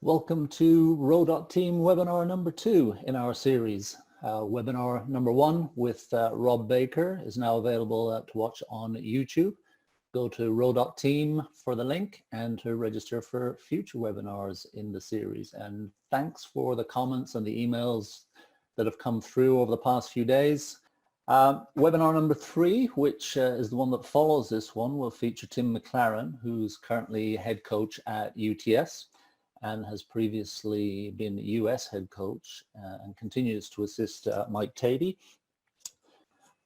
Welcome to Row.Team webinar number 2 in our series. Webinar number 1 with Rob Baker is now available to watch on YouTube. Go to Row.Team for the link and to register for future webinars in the series. And thanks for the comments and the emails that have come through over the past few days. Webinar number 3, which is the one that follows this one, will feature Tim McLaren, who's currently head coach at UTS and has previously been US head coach and continues to assist Mike Tady.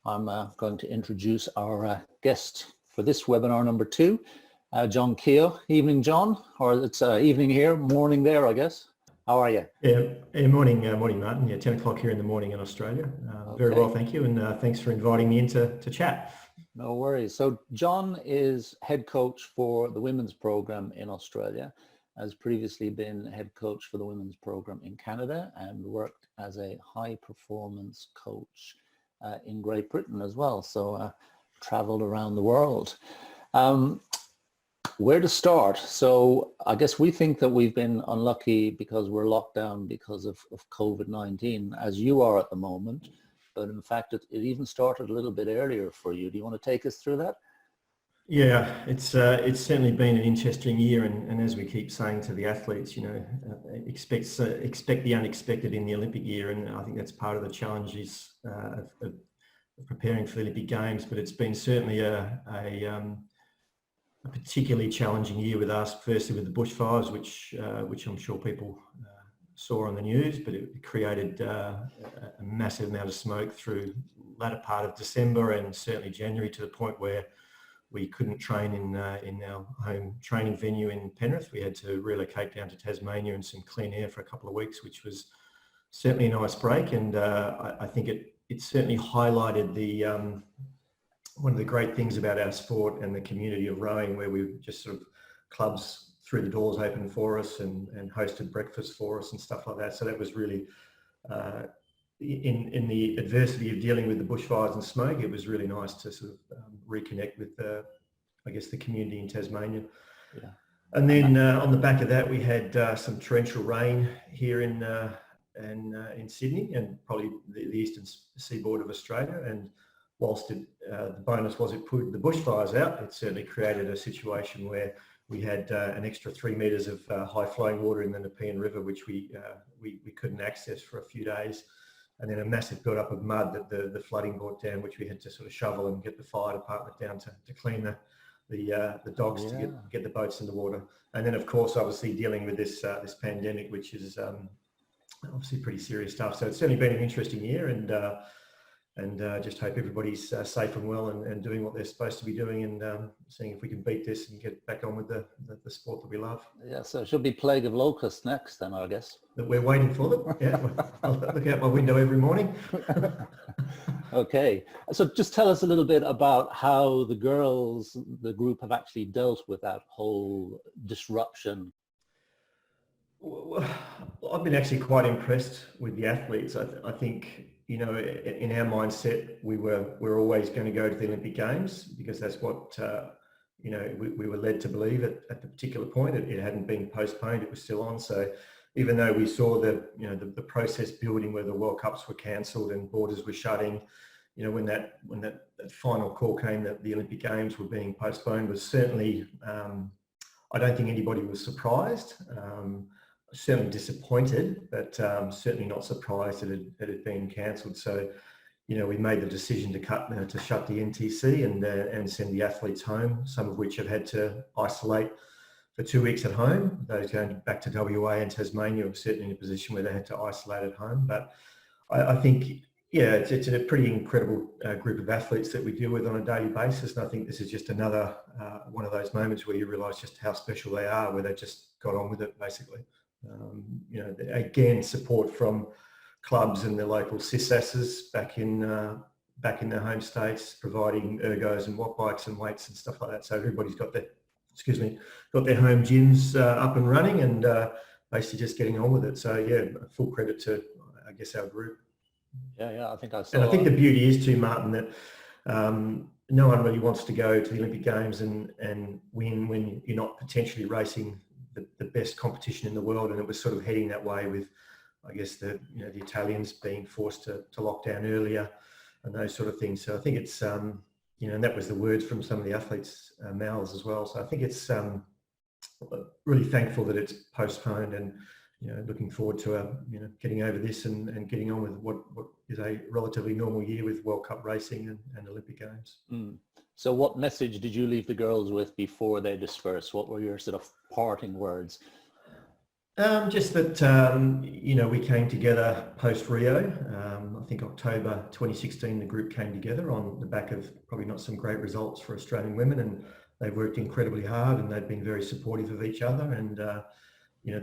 I'm going to introduce our guest for this webinar number 2, John Keogh. Evening, John, or it's evening here, morning there, I guess. How are you? Yeah, morning, Martin. Yeah, 10 o'clock here in the morning in Australia. Very well, thank you, and thanks for inviting me in to chat. No worries. So John is head coach for the women's program in Australia, has previously been head coach for the women's program in Canada, and worked as a high performance coach in Great Britain as well. So traveled around the world. Where to start? So I guess we think that we've been unlucky because we're locked down because of COVID-19, as you are at the moment. But in fact, it even started a little bit earlier for you. Do you want to take us through that? Yeah, it's certainly been an interesting year, and as we keep saying to the athletes, you know, expect the unexpected in the Olympic year, and I think that's part of the challenges of preparing for the Olympic Games. But it's been certainly a particularly challenging year with us. Firstly, with the bushfires, which I'm sure people saw on the news, but it created a massive amount of smoke through the latter part of December and certainly January, to the point where we couldn't train in our home training venue in Penrith. We had to relocate down to Tasmania in some clean air for a couple of weeks, which was certainly a nice break. And I think it certainly highlighted the one of the great things about our sport and the community of rowing, where we just sort of clubs threw the doors open for us and hosted breakfast for us and stuff like that. So that was really, in the adversity of dealing with the bushfires and smoke, it was really nice to sort of reconnect with, I guess, the community in Tasmania. Yeah. And then on the back of that, we had some torrential rain here in Sydney and probably the eastern seaboard of Australia. And whilst the bonus was it put the bushfires out, it certainly created a situation where we had an extra 3 metres of high flowing water in the Nepean River, which we couldn't access for a few days. And then a massive build-up of mud that the flooding brought down, which we had to sort of shovel and get the fire department down to clean the dogs, to get the boats in the water. And then, of course, obviously dealing with this pandemic, which is obviously pretty serious stuff. So it's certainly been an interesting year, and just hope everybody's safe and well and doing what they're supposed to be doing, and seeing if we can beat this and get back on with the sport that we love. Yeah, so it should be plague of locusts next then, I guess. That we're waiting for them. Yeah, I'll look out my window every morning. Okay, so just tell us a little bit about how the girls, the group, have actually dealt with that whole disruption. Well, I've been actually quite impressed with the athletes. I think, you know, in our mindset, we're always going to go to the Olympic Games, because that's what you know, we were led to believe at the particular point. It hadn't been postponed; it was still on. So even though we saw the process building, where the World Cups were cancelled and borders were shutting, you know, when that final call came that the Olympic Games were being postponed, was certainly, I don't think anybody was surprised. Certainly disappointed, but certainly not surprised that it had been cancelled. So, you know, we made the decision to shut the NTC and send the athletes home, some of which have had to isolate for 2 weeks at home. Those going back to WA and Tasmania are certainly in a position where they had to isolate at home. But I think, yeah, it's a pretty incredible group of athletes that we deal with on a daily basis. And I think this is just another one of those moments where you realise just how special they are, where they just got on with it, basically. You know, again, support from clubs and the local CISASs back in their home states, providing ergos and watt bikes and weights and stuff like that. So everybody's got their home gyms up and running, and basically just getting on with it. So yeah, full credit to, I guess, our group. Yeah, I think I saw. And I think the beauty is too, Martin, that no one really wants to go to the Olympic Games and win when you're not potentially racing the best competition in the world, and it was sort of heading that way with, I guess, the Italians being forced to lock down earlier and those sort of things. So I think it's, and that was the words from some of the athletes' mouths as well. So I think it's really thankful that it's postponed, and looking forward to getting over this and getting on with what is a relatively normal year with World Cup racing and Olympic Games. So what message did you leave the girls with before they dispersed? What were your sort of parting words? Just that, we came together post Rio. I think October 2016, the group came together on the back of probably not some great results for Australian women, and they've worked incredibly hard, and they've been very supportive of each other. And,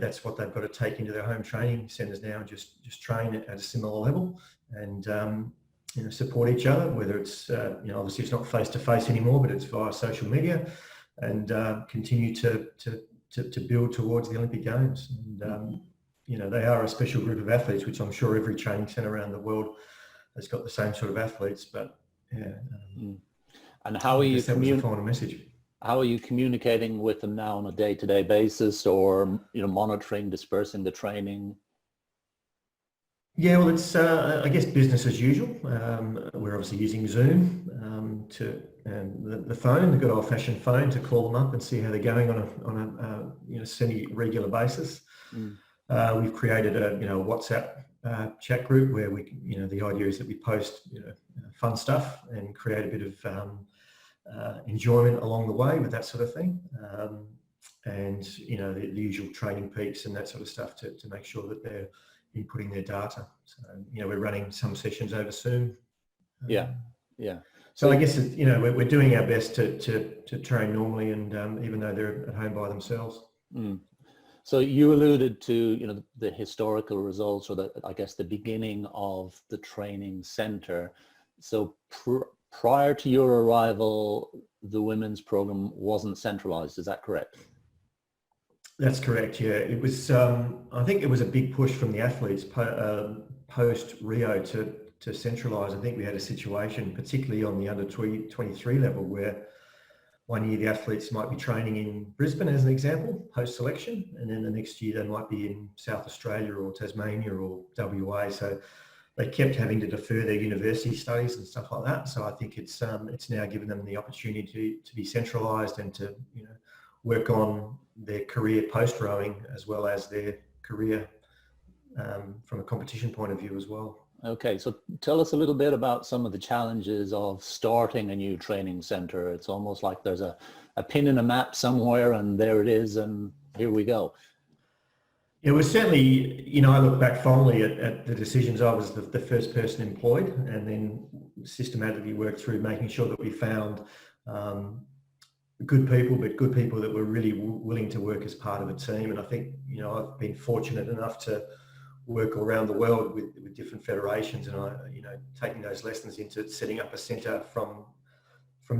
that's what they've got to take into their home training centres now, just train at a similar level and, support each other, whether it's, obviously it's not face-to-face anymore, but it's via social media, and continue to build towards the Olympic Games. And, they are a special group of athletes, which I'm sure every training centre around the world has got the same sort of athletes. But yeah. And how are you? That was the final message. How are you communicating with them now on a day-to-day basis, or monitoring, dispersing the training? Yeah, well, it's I guess business as usual. We're obviously using Zoom to the phone, the good old-fashioned phone, to call them up and see how they're going on a semi-regular basis. We've created a WhatsApp chat group where we the idea is that we post fun stuff and create a bit of enjoyment along the way with that sort of thing, and the usual training peaks and that sort of stuff to make sure that they're inputting their data. So we're running some sessions over Zoom. Yeah. So I guess we're doing our best to train normally, and even though they're at home by themselves. So you alluded to the historical results, or the beginning of the training center. So prior to your arrival, the women's program wasn't centralized. Is that correct? That's correct. Yeah, it was. I think it was a big push from the athletes post Rio to centralise. I think we had a situation, particularly on the under 23 level, where one year the athletes might be training in Brisbane, as an example, post selection, and then the next year they might be in South Australia or Tasmania or WA. So they kept having to defer their university studies and stuff like that. So I think it's now given them the opportunity to be centralised and to work on their career post rowing, as well as their career from a competition point of view as well. Okay, so tell us a little bit about some of the challenges of starting a new training centre. It's almost like there's a pin in a map somewhere, and there it is, and here we go. It was certainly, I look back fondly at the decisions. I was the first person employed, and then systematically worked through making sure that we found good people, but good people that were really willing to work as part of a team. And I think, I've been fortunate enough to work around the world with different federations, and taking those lessons into setting up a centre from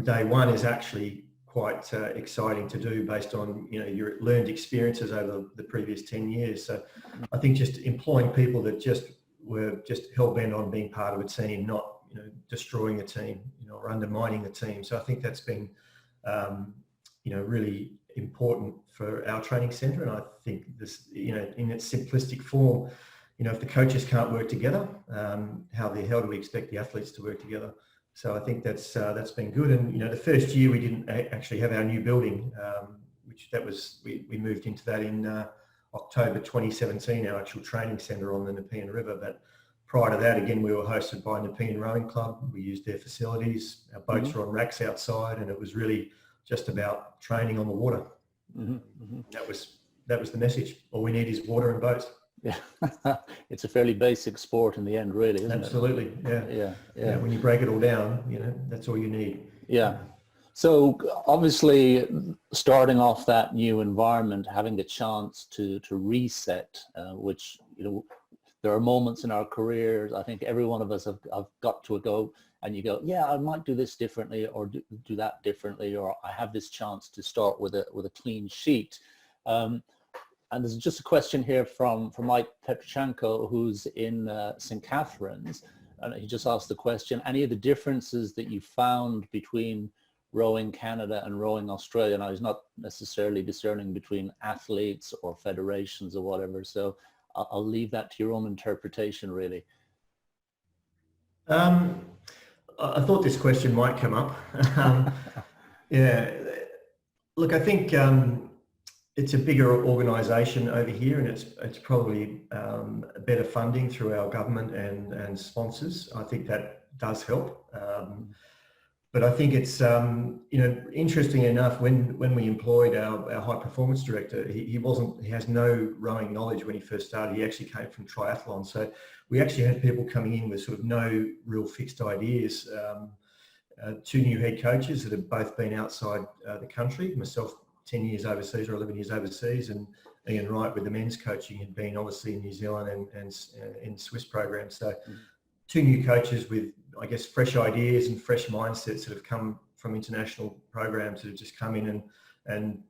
day one is actually quite exciting to do, based on your learned experiences over the previous 10 years. So I think just employing people that were hell-bent on being part of a team, not destroying the team, or undermining the team. So I think that's been really important for our training centre. And I think this, in its simplistic form, if the coaches can't work together, how do we expect the athletes to work together? So I think that's been good. And the first year we didn't actually have our new building, we moved into that in October 2017, our actual training centre on the Nepean River. But prior to that, again, we were hosted by Nepean Rowing Club. We used their facilities. Our boats were on racks outside, and it was really just about training on the water. That was the message. All we need is water and boats. Yeah, it's a fairly basic sport in the end, really, isn't Absolutely. it? Absolutely, yeah. When you break it all down, that's all you need. Yeah. So obviously, starting off that new environment, having the chance to reset, which there are moments in our careers. I think every one of us have got to go, and you go, yeah, I might do this differently, or do that differently, or I have this chance to start with a clean sheet. And there's just a question here from Mike Petrochenko, who's in St. Catharines, and he just asked the question: any of the differences that you found between Rowing Canada and Rowing Australia. Now, he's not necessarily discerning between athletes or federations or whatever. So I'll leave that to your own interpretation, really. I thought this question might come up. Yeah, look, I think it's a bigger organisation over here, and it's probably better funding through our government and sponsors. I think that does help. But I think it's interesting enough, when we employed our high performance director, he has no rowing knowledge when he first started. He actually came from triathlon, so we actually had people coming in with sort of no real fixed ideas. Two new head coaches that have both been outside the country. Myself, 10 years overseas or 11 years overseas, and Ian Wright with the men's coaching had been obviously in New Zealand and in Swiss programs. So two new coaches with, I guess, fresh ideas and fresh mindsets that have come from international programs that have just come in and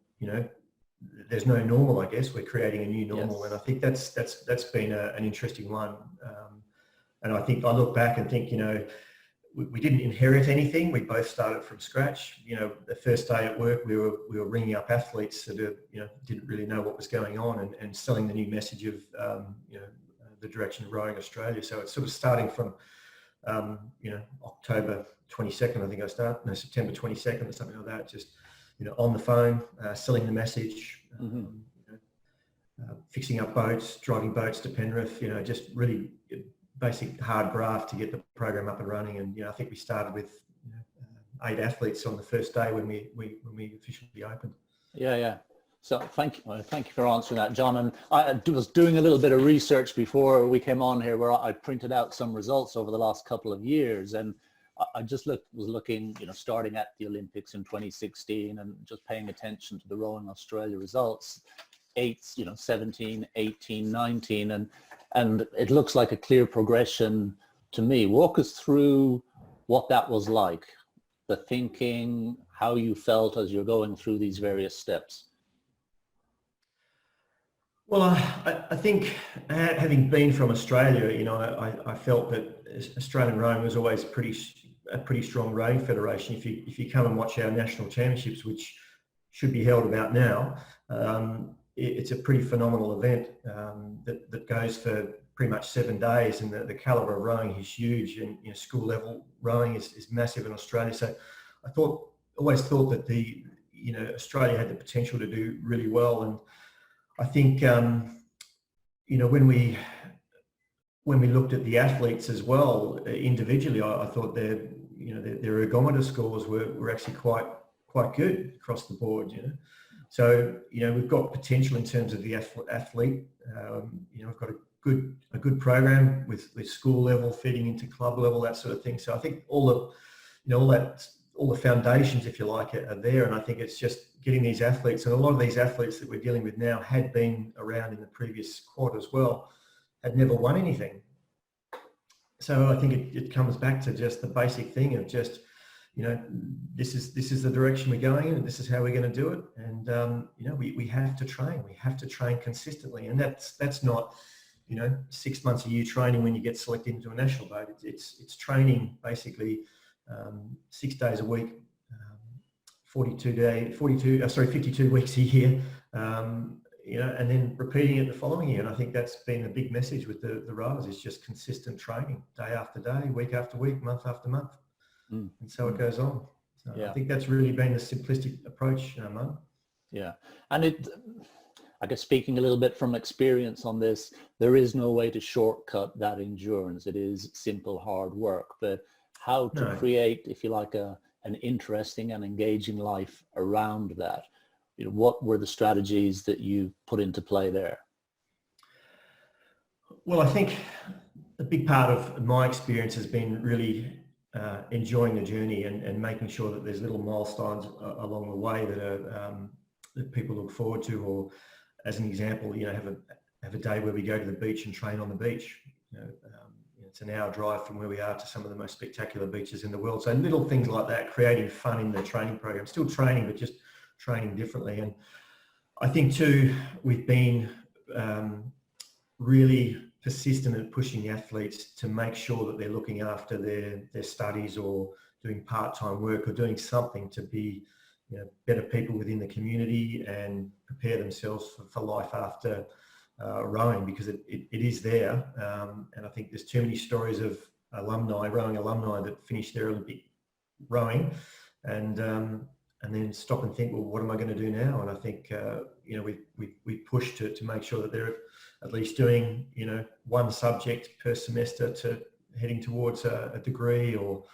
there's no normal, I guess. We're creating a new normal. Yes. And I think that's been an interesting one. And I think I look back and think, we didn't inherit anything. We both started from scratch. The first day at work, we were ringing up athletes that didn't really know what was going on and selling the new message of the direction of Rowing Australia. So it's sort of starting from October 22nd, I think I started. No, September 22nd or something like that. Just on the phone, selling the message, fixing up boats, driving boats to Penrith. Just really basic hard graft to get the program up and running. And I think we started with 8 athletes on the first day when we officially opened. Yeah. So thank you for answering that, John. And I was doing a little bit of research before we came on here, where I printed out some results over the last couple of years, and I just was looking, starting at the Olympics in 2016 and just paying attention to the Rowing Australia results, 17, 18, 19, and it looks like a clear progression to me. Walk us through what that was like, the thinking, how you felt as you're going through these various steps. Well, I think having been from Australia, I felt that Australian rowing was always a pretty strong rowing federation. If you come and watch our national championships, which should be held about now, it's a pretty phenomenal event that goes for pretty much 7 days, and the calibre of rowing is huge, and school level rowing is massive in Australia. So I always thought that Australia had the potential to do really well. And I think when we looked at the athletes as well individually, I thought their ergometer scores were actually quite good across the board. So we've got potential in terms of the athlete. We've got a good program with school level feeding into club level, that sort of thing. So I think all the foundations, if you like, are there, and I think it's just getting these athletes, and a lot of these athletes that we're dealing with now had been around in the previous quad as well, had never won anything. So I think it comes back to just the basic thing of just, this is the direction we're going in, and this is how we're going to do it. And we have to train consistently, and that's not 6 months a year training when you get selected into a national boat. It's training basically 6 days a week, 52 weeks a year, and then repeating it the following year. And I think that's been a big message with the rowers, is just consistent training, day after day, week after week, month after month. And so it goes on. So yeah. I think that's really been the simplistic approach, Mark. Yeah. And I guess, speaking a little bit from experience on this, there is no way to shortcut that endurance. It is simple, hard work. But how to create, if you like, an interesting and engaging life around that? What were the strategies that you put into play there? Well, I think a big part of my experience has been really enjoying the journey and making sure that there's little milestones along the way that people look forward to. Or, as an example, have a day where we go to the beach and train on the beach. It's an hour drive from where we are to some of the most spectacular beaches in the world. So little things like that, creating fun in the training program, still training, but just training differently. And I think too, we've been really persistent at pushing the athletes to make sure that they're looking after their studies or doing part-time work or doing something to be, better people within the community and prepare themselves for life after rowing, because it is there. And I think there's too many stories of rowing alumni that finish their Olympic rowing and then stop and think, well, what am I going to do now? And I think we push to make sure that they're at least doing one subject per semester to heading towards a degree, or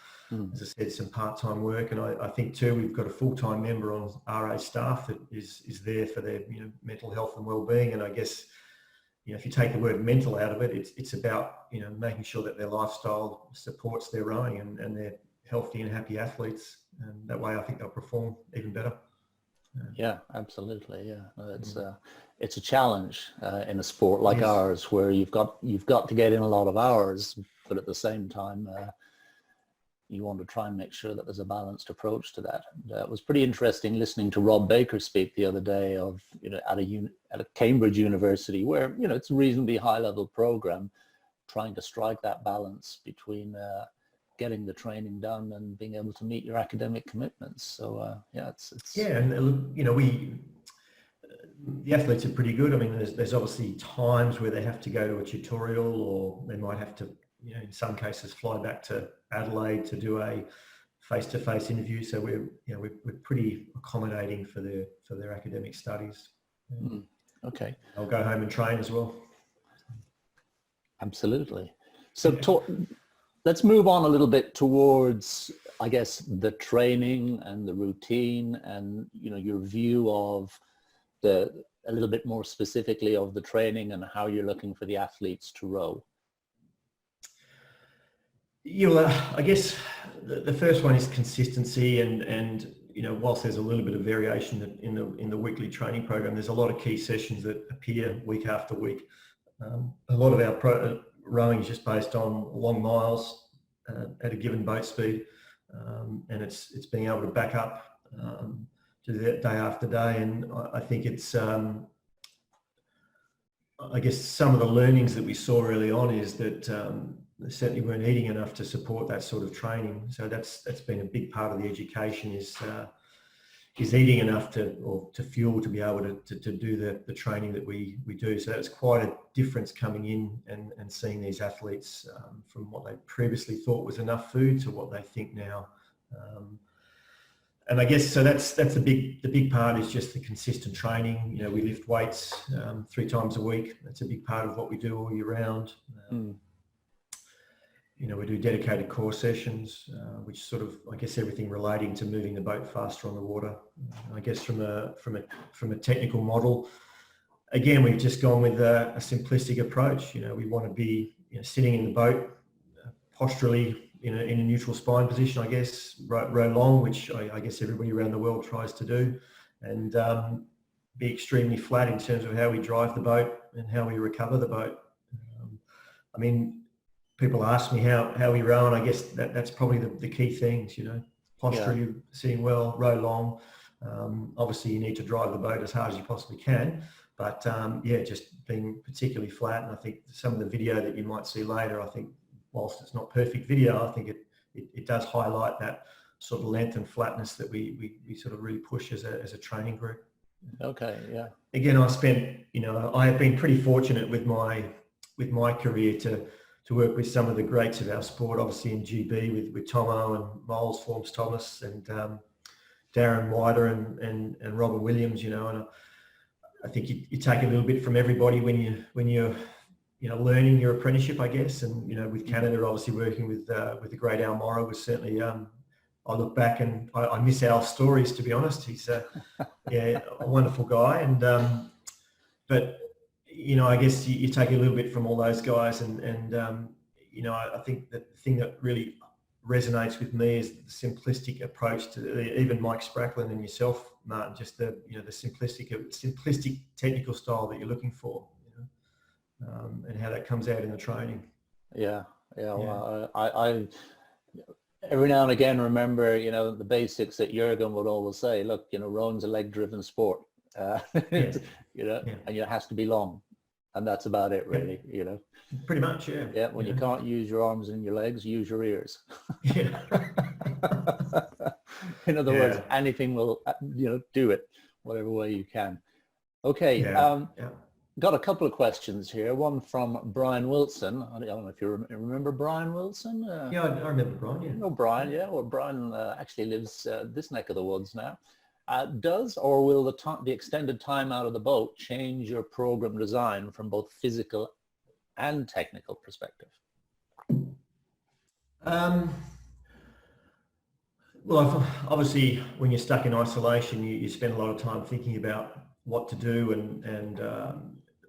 as I said, some part-time work. And I think too, we've got a full-time member on RA staff that is there for their mental health and well-being. And I guess if you take the word mental out of it, it's about making sure that their lifestyle supports their rowing and they're healthy and happy athletes, and that way I think they'll perform even better. Yeah, absolutely. Yeah, it's a challenge in a sport like ours, where you've got to get in a lot of hours, but at the same time you want to try and make sure that there's a balanced approach to that. And, it was pretty interesting listening to Rob Baker speak the other day of at a Cambridge University, where it's a reasonably high level program, trying to strike that balance between getting the training done and being able to meet your academic commitments. So and the athletes are pretty good. I mean, there's obviously times where they have to go to a tutorial, or they might have to, in some cases, fly back to Adelaide to do a face-to-face interview. So we're pretty accommodating for their academic studies. Okay. I'll go home and train as well. Absolutely. So let's move on a little bit towards, I guess, the training and the routine, and your view of a little bit more specifically of the training and how you're looking for the athletes to row. Yeah, well, I guess the first one is consistency, and whilst there's a little bit of variation in the weekly training program, there's a lot of key sessions that appear week after week. A lot of our rowing is just based on long miles at a given boat speed, and it's being able to back up to that day after day. And I think it's I guess some of the learnings that we saw early on is that they certainly weren't eating enough to support that sort of training. So that's been a big part of the education, is eating enough to fuel to be able to do the training that we do. So that's quite a difference coming in and seeing these athletes from what they previously thought was enough food to what they think now. And I guess so that's the big part, is just the consistent training. We lift weights 3 times a week. That's a big part of what we do all year round. We do dedicated core sessions, which sort of, I guess, everything relating to moving the boat faster on the water. I guess from a technical model, again, we've just gone with a simplistic approach. We want to be sitting in the boat posturally in a neutral spine position, I guess, row long, which I guess everybody around the world tries to do, and be extremely flat in terms of how we drive the boat and how we recover the boat. I mean, people ask me how we row, and I guess that's probably the key things, posture, sitting well, row long. Obviously you need to drive the boat as hard as you possibly can, but just being particularly flat. And I think some of the video that you might see later, I think whilst it's not perfect video, I think it does highlight that sort of length and flatness that we sort of really push as a training group. Okay, yeah. Again, I have been pretty fortunate with my career to work with some of the greats of our sport, obviously in GB with Tomo and Moles, Forms Thomas, and Darren Wider and Robin Williams, and I think you take a little bit from everybody when you're learning your apprenticeship, I guess. And with Canada, obviously working with the great Al Morrow was certainly, I look back and I miss Al's stories, to be honest. He's a wonderful guy, and but I guess you take a little bit from all those guys, and I think that the thing that really resonates with me is the simplistic approach to even Mike Spracklin and yourself, Martin. Just the simplistic technical style that you're looking for, and how that comes out in the training. Yeah. Well, I every now and again remember the basics that Jürgen would always say. Look, rowing's a leg-driven sport. And it has to be long. And that's about it, really, Pretty much, yeah. Yeah, when you can't use your arms and your legs, use your ears. Yeah. In other words, anything will, do it, whatever way you can. Okay, got a couple of questions here. One from Brian Wilson. I don't know if you remember Brian Wilson. Yeah, I remember Brian, yeah. You know Brian, yeah. Well, Brian actually lives this neck of the woods now. Does or will the extended time out of the boat change your program design from both physical and technical perspective? Well, obviously, when you're stuck in isolation, you spend a lot of time thinking about what to do and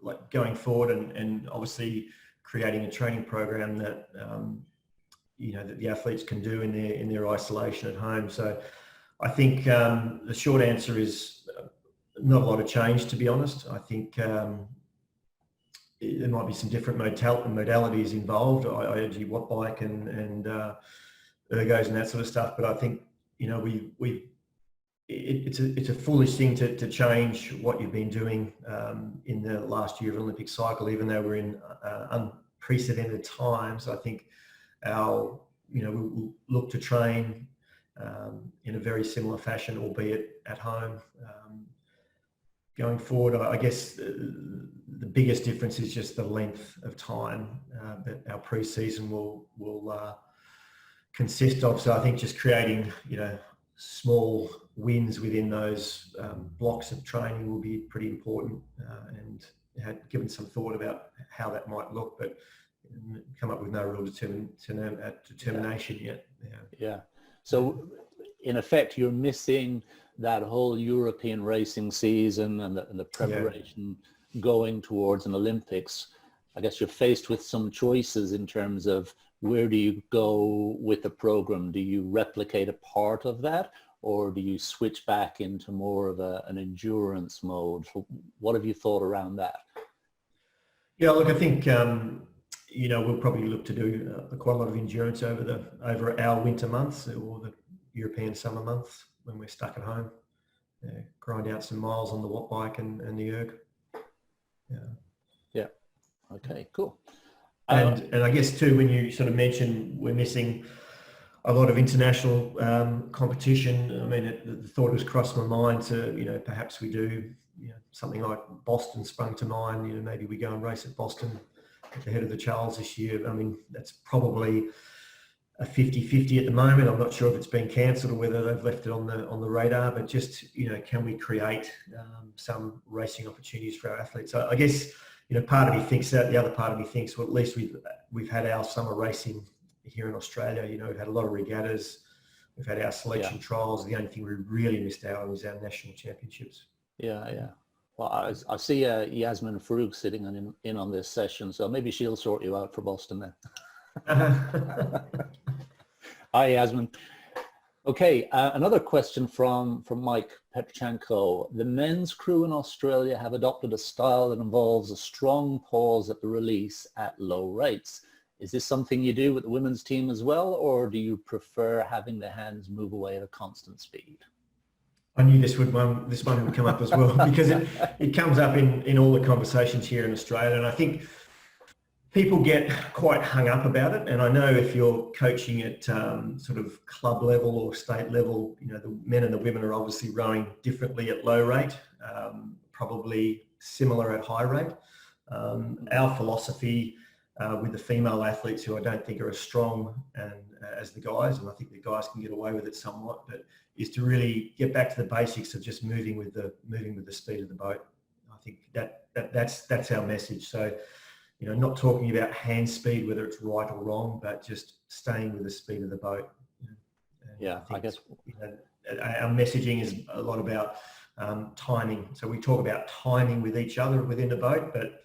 like going forward, and obviously creating a training program that that the athletes can do in their isolation at home. So, I think the short answer is not a lot of change, to be honest. I think there might be some different modalities involved, i.e. watt bike and ergos and that sort of stuff. But I think it's a foolish thing to change what you've been doing in the last year of Olympic cycle, even though we're in unprecedented times. I think we'll look to train in a very similar fashion, albeit at home. Going forward, I guess the biggest difference is just the length of time that our pre-season will consist of. So I think just creating, small wins within those blocks of training will be pretty important, and had given some thought about how that might look, but come up with no real determination yet. Yeah. So in effect, you're missing that whole European racing season and the preparation going towards an Olympics. I guess you're faced with some choices in terms of where do you go with the program? Do you replicate a part of that, or do you switch back into more of an endurance mode? So what have you thought around that? Yeah, look, I think we'll probably look to do quite a lot of endurance over our winter months or the European summer months when we're stuck at home. Grind out some miles on the watt bike and the erg. Yeah. Okay, cool. And I guess too, when you sort of mentioned we're missing a lot of international competition, I mean, the thought has crossed my mind to, perhaps we do, something like Boston sprung to mind. Maybe we go and race at Boston at the head of the Charles this year. I mean, that's probably a 50-50 at the moment. I'm not sure if it's been cancelled or whether they've left it on the radar, but just, can we create some racing opportunities for our athletes? So I guess, part of me thinks that, the other part of me thinks, well, at least we've had our summer racing here in Australia. We've had a lot of regattas, we've had our selection trials. The only thing we really missed out on was our national championships. Yeah. Well, I see Yasmin Farouk sitting in on this session, so maybe she'll sort you out for Boston then. Hi, Yasmin. Okay, another question from Mike Petrchenko. The men's crew in Australia have adopted a style that involves a strong pause at the release at low rates. Is this something you do with the women's team as well, or do you prefer having the hands move away at a constant speed? I knew this one would come up as well, because it comes up in all the conversations here in Australia, and I think people get quite hung up about it. And I know if you're coaching at sort of club level or state level, the men and the women are obviously rowing differently at low rate, probably similar at high rate. Our philosophy with the female athletes, who I don't think are as strong as the guys, and I think the guys can get away with it somewhat, but is to really get back to the basics of just moving with the speed of the boat. I think that's our message. So, not talking about hand speed, whether it's right or wrong, but just staying with the speed of the boat. I guess our messaging is a lot about timing. So we talk about timing with each other within the boat, but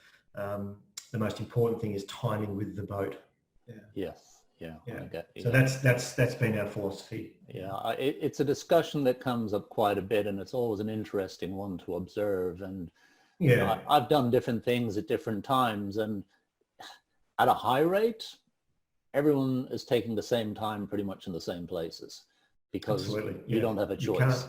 the most important thing is timing with the boat. So that's been our philosophy. It's a discussion that comes up quite a bit, and it's always an interesting one to observe. And I've done different things at different times, and at a high rate, everyone is taking the same time pretty much in the same places, because you don't have a choice.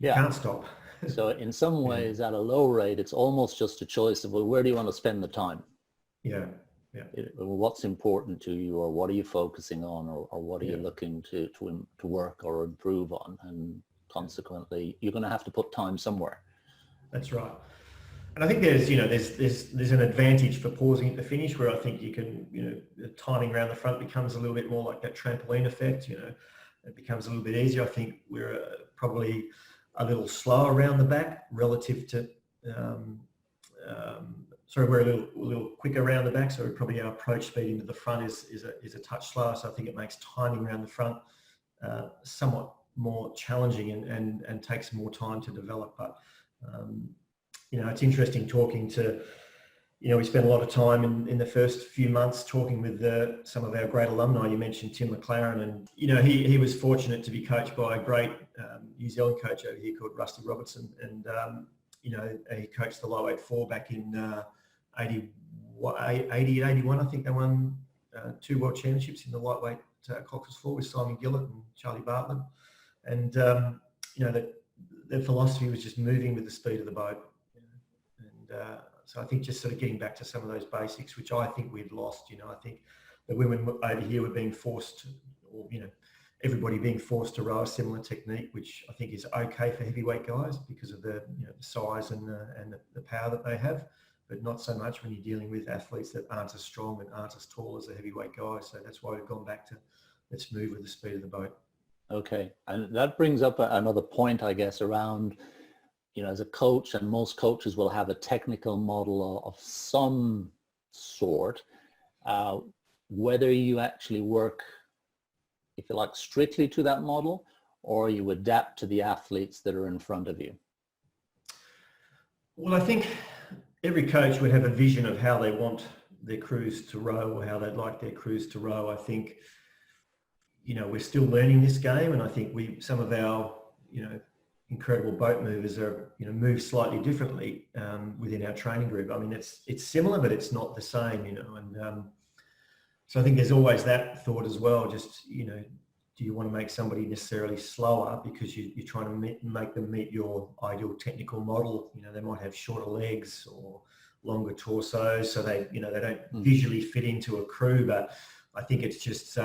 You can't stop. So in some Yeah, ways, at a low rate, it's almost just a choice of, well, where do you want to spend the time? yeah, yeah, What's important to you, or what are you focusing on, or what are you yeah, looking to work or improve on? And yeah. consequently, you're going to have to put time somewhere. That's right. And I think there's an advantage for pausing at the finish where I think you can, the timing around the front becomes a little bit more like that trampoline effect, it becomes a little bit easier. I think we're probably a little slower around the back relative to, um, we're a little quicker around the back. So probably our approach speed into the front is a touch slower. So I think it makes timing around the front somewhat more challenging and takes more time to develop. But, it's interesting talking to, we spent a lot of time in the first few months talking with some of our great alumni. You mentioned Tim McLaren, and, he was fortunate to be coached by a great New Zealand coach over here called Rusty Robertson. And, he coached the lightweight four back in 80, 81. I think they won 2 world championships in the lightweight cockles four with Simon Gillett and Charlie Bartlett. And, that their philosophy was just moving with the speed of the boat. And so I think just sort of getting back to some of those basics, which I think we'd lost. I think the women over here were being forced, or, everybody being forced to row a similar technique, which I think is okay for heavyweight guys because of the, the size and the power that they have, but not so much when you're dealing with athletes that aren't as strong and aren't as tall as a heavyweight guy. So that's why we've gone back to let's move with the speed of the boat. Okay, and that brings up another point, I guess, around, as a coach, and most coaches will have a technical model of some sort, whether you actually work, if you like, strictly to that model, or you adapt to the athletes that are in front of you. Well, I think every coach would have a vision of how they want their crews to row, or how they'd like their crews to row. I think, we're still learning this game, and I think some of our, incredible boat movers are, move slightly differently within our training group. I mean, it's similar, but it's not the same, and so I think there's always that thought as well. Just, do you want to make somebody necessarily slower because you're trying to make them meet your ideal technical model? They might have shorter legs or longer torsos, so they don't visually fit into a crew. But I think it's just,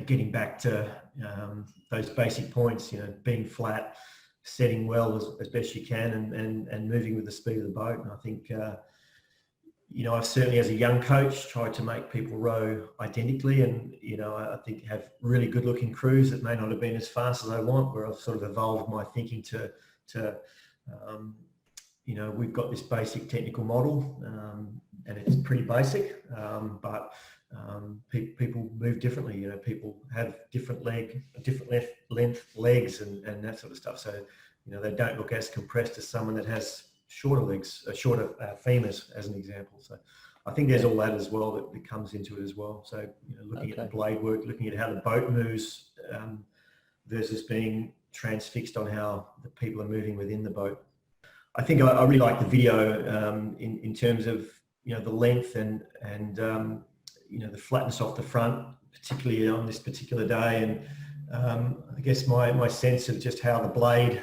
getting back to those basic points, being flat, setting well as best you can, and moving with the speed of the boat. And I think, I've certainly, as a young coach, tried to make people row identically, and, I think have really good looking crews that may not have been as fast as I want, where I've sort of evolved my thinking to we've got this basic technical model, and it's pretty basic, but people move differently. People have different length legs and that sort of stuff. So, they don't look as compressed as someone that has shorter legs, shorter femurs, as an example. So I think there's all that as well that comes into it as well. So, looking at the blade work, looking at how the boat moves versus being transfixed on how the people are moving within the boat. I think I really like the video in terms of, the length and the flatness off the front, particularly on this particular day. And I guess my sense of just how the blade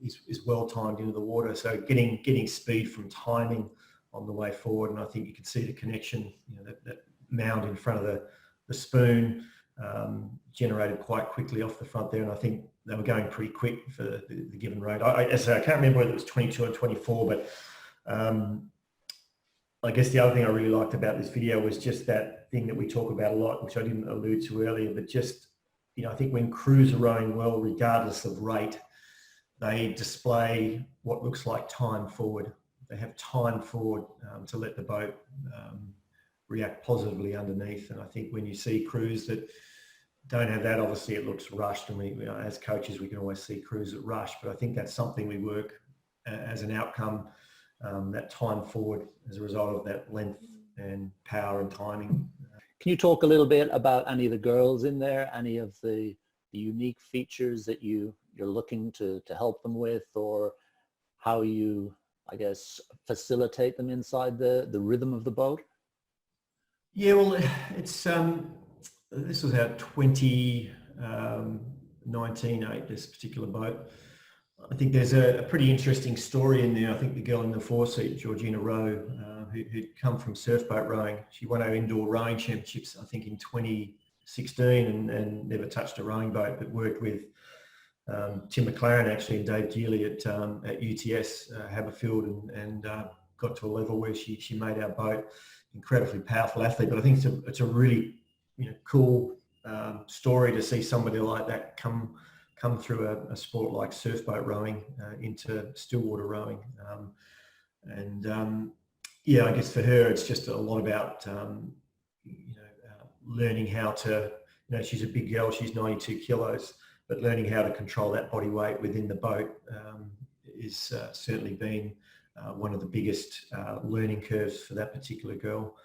is well timed into the water. So getting speed from timing on the way forward. And I think you can see the connection, that mound in front of the spoon generated quite quickly off the front there. And I think they were going pretty quick for the given rate. I can't remember whether it was 22 or 24, but I guess the other thing I really liked about this video was just that thing that we talk about a lot, which I didn't allude to earlier, but just, I think when crews are rowing well, regardless of rate, they display what looks like time forward. They have time forward to let the boat react positively underneath. And I think when you see crews that don't have that, obviously it looks rushed. And we, as coaches, we can always see crews that rush, but I think that's something we work as an outcome, that time forward as a result of that length and power and timing. Can you talk a little bit about any of the girls in there, any of the unique features that you're looking to help them with, or how you, I guess, facilitate them inside the rhythm of the boat? Yeah, well, it's this was our 2019 this particular boat. I think there's a pretty interesting story in there. I think the girl in the 4-seat, Georgina Rowe, who'd come from surfboat rowing. She won her indoor rowing championships, I think, in 2016 and never touched a rowing boat, but worked with Tim McLaren actually and Dave Geely at UTS Haberfield and got to a level where she made our boat. Incredibly powerful athlete, but I think it's a really cool story to see somebody like that come through a sport like surfboat rowing into stillwater rowing. Yeah, I guess for her it's just a lot about learning how to, she's a big girl, she's 92 kilos, but learning how to control that body weight within the boat is certainly been one of the biggest learning curves for that particular girl.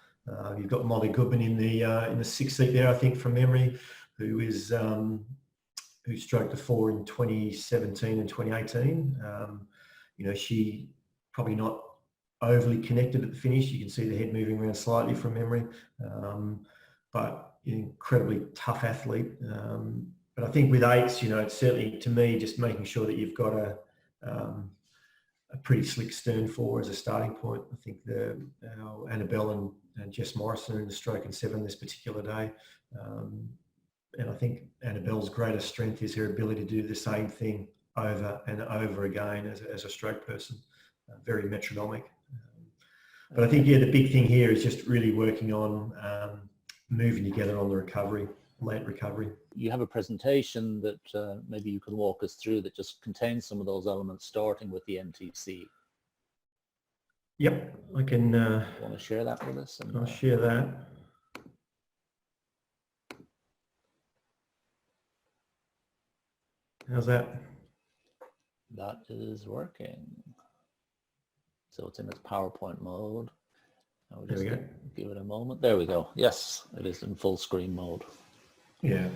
You've got Molly Goodman in the 6th seat there, I think, from memory, who stroked the 4 in 2017 and 2018. She probably not overly connected at the finish. You can see the head moving around slightly from memory, but incredibly tough athlete. But I think with 8s, it's certainly, to me, just making sure that you've got a pretty slick stern 4 as a starting point. I think Annabelle and Jess Morrison are in the stroke and 7 this particular day. And I think Annabelle's greatest strength is her ability to do the same thing over and over again as a stroke person. Very metronomic. But I think, the big thing here is just really working on moving together on the recovery, late recovery. You have a presentation that maybe you can walk us through that just contains some of those elements, starting with the NTC. Yep, I can. Want to share that with us? I'll share that. How's that? That is working. So it's in its PowerPoint mode. I'll just give it a moment. There we go. Yes, it is in full screen mode. Yeah.